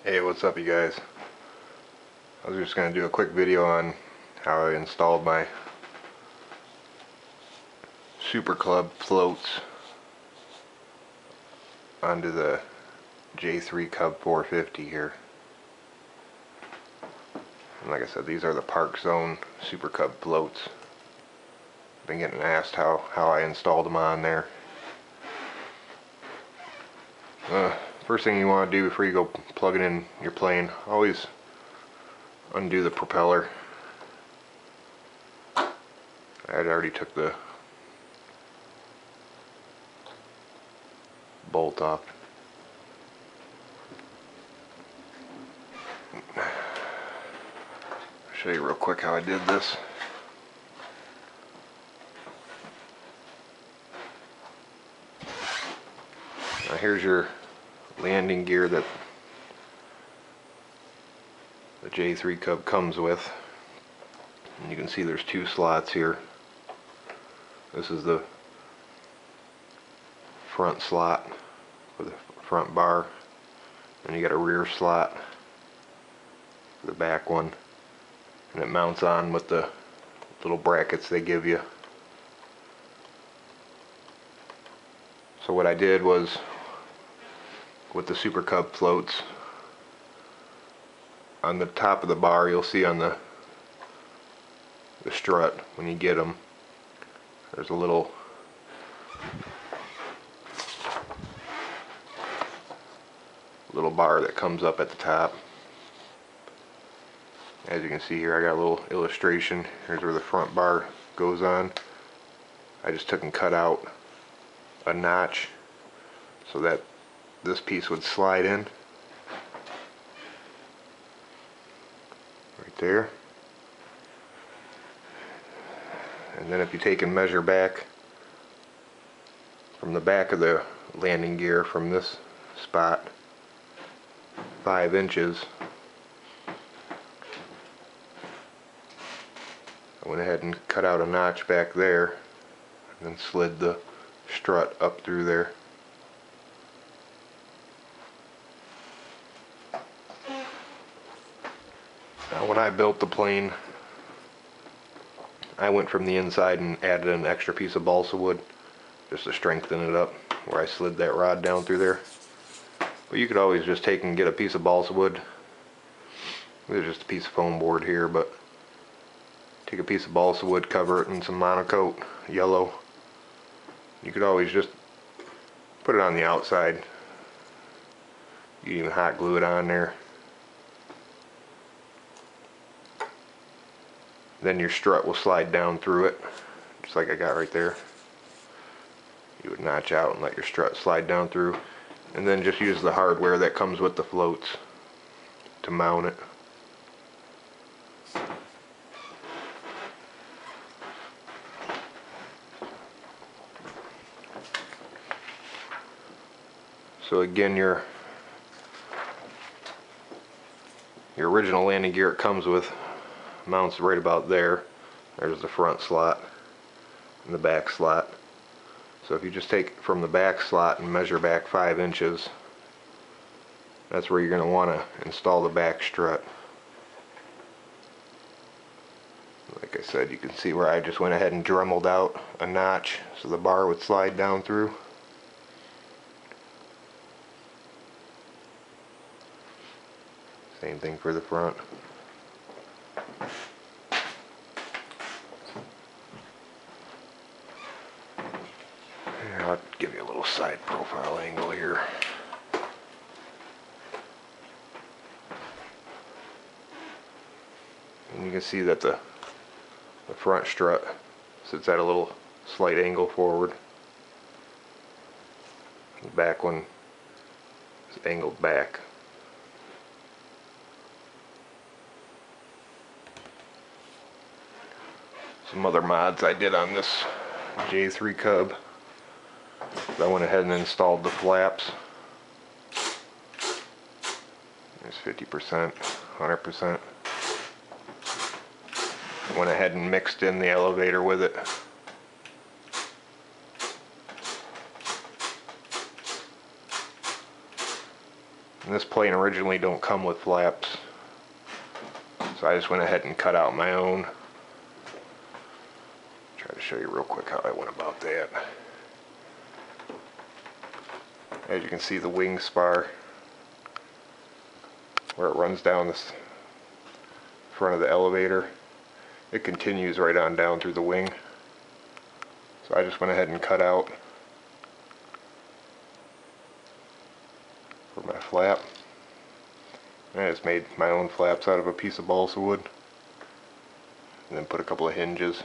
Hey, what's up you guys? I was just going to do a quick video on how I installed my Super Club floats onto the J-3 Cub 450 here. And like I said, these are the Park Zone Super Cub floats. I've been getting asked how I installed them on there. First thing you want to do before you go plugging in your plane, always undo the propeller. I had already took the bolt off. I'll show you real quick how I did this. Now here's your landing gear that the J-3 Cub comes with. And you can see there's two slots here. This is the front slot with the front bar, and you got a rear slot for the back one, and it mounts on with the little brackets they give you. So what I did was, with the Super Cub floats, on the top of the bar you'll see on the strut when you get them, there's a little bar that comes up at the top. As you can see here, I got a little illustration. Here's where the front bar goes on. I just took and cut out a notch so that this piece would slide in right there. And then if you take and measure back from the back of the landing gear, from this spot 5 inches, I went ahead and cut out a notch back there and then slid the strut up through there. Now when I built the plane, I went from the inside and added an extra piece of balsa wood just to strengthen it up where I slid that rod down through there. But you could always just take and get a piece of balsa wood. There's just a piece of foam board here, but take a piece of balsa wood, cover it in some monocoat, yellow. You could always just put it on the outside. You can even hot glue it on there. Then your strut will slide down through it, just like I got right there. You would notch out and let your strut slide down through, and then just use the hardware that comes with the floats to mount it. So again, your original landing gear it comes with mounts right about there. There's the front slot and the back slot. So if you just take from the back slot and measure back 5 inches, that's where you're going to want to install the back strut. Like I said, you can see where I just went ahead and dremeled out a notch so the bar would slide down through. Same thing for the front. Here, I'll give you a little side profile angle here. And you can see that the front strut sits at a little slight angle forward. The back one is angled back. Some other mods I did on this J-3 Cub. I went ahead and installed the flaps. There's 50%, 100%. I went ahead and mixed in the elevator with it. And this plane originally don't come with flaps, so I just went ahead and cut out my own. Try to show you real quick how I went about that. As you can see, the wing spar where it runs down this front of the elevator, it continues right on down through the wing. So I just went ahead and cut out for my flap. And I just made my own flaps out of a piece of balsa wood, and then put a couple of hinges.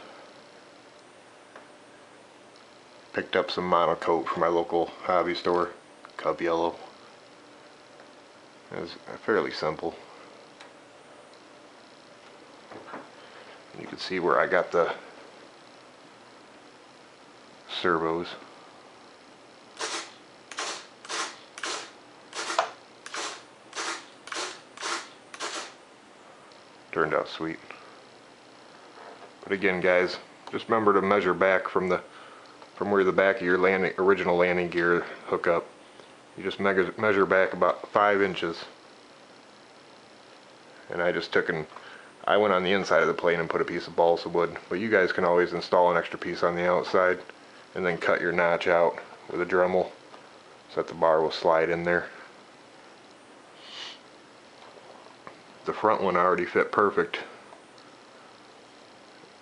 Picked up some monocoat from my local hobby store, Cub Yellow. It was fairly simple. You can see where I got the servos. Turned out sweet. But again, guys, just remember to measure back from where the back of your original landing gear hook up. You just measure back about 5 inches. And I went on the inside of the plane and put a piece of balsa wood, but you guys can always install an extra piece on the outside and then cut your notch out with a Dremel so that the bar will slide in there. The front one already fit perfect.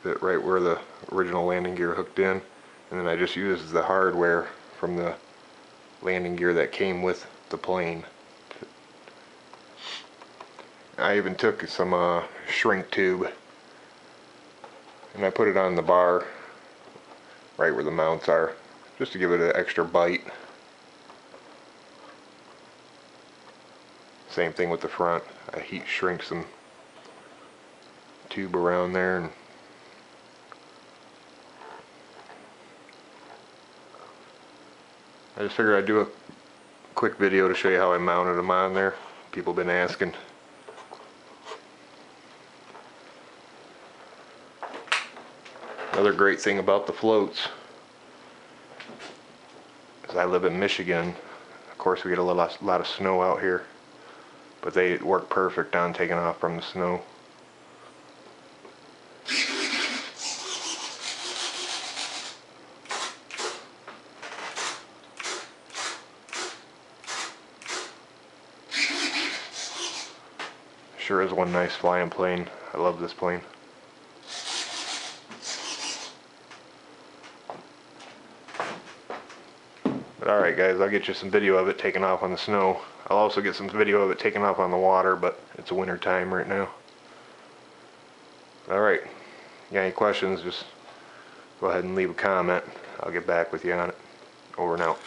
Fit right where the original landing gear hooked in, and then I just used the hardware from the landing gear that came with the plane. I even took some shrink tube and I put it on the bar right where the mounts are, just to give it an extra bite. Same thing with the front. I heat shrink some tube around there, and I just figured I'd do a quick video to show you how I mounted them on there. People have been asking. Another great thing about the floats is I live in Michigan. Of course, we get a lot of snow out here, but they work perfect on taking off from the snow. Sure is one nice flying plane. I love this plane. But alright guys, I'll get you some video of it taking off on the snow. I'll also get some video of it taking off on the water, but it's winter time right now. Alright, you got any questions, just go ahead and leave a comment. I'll get back with you on it. Over and out.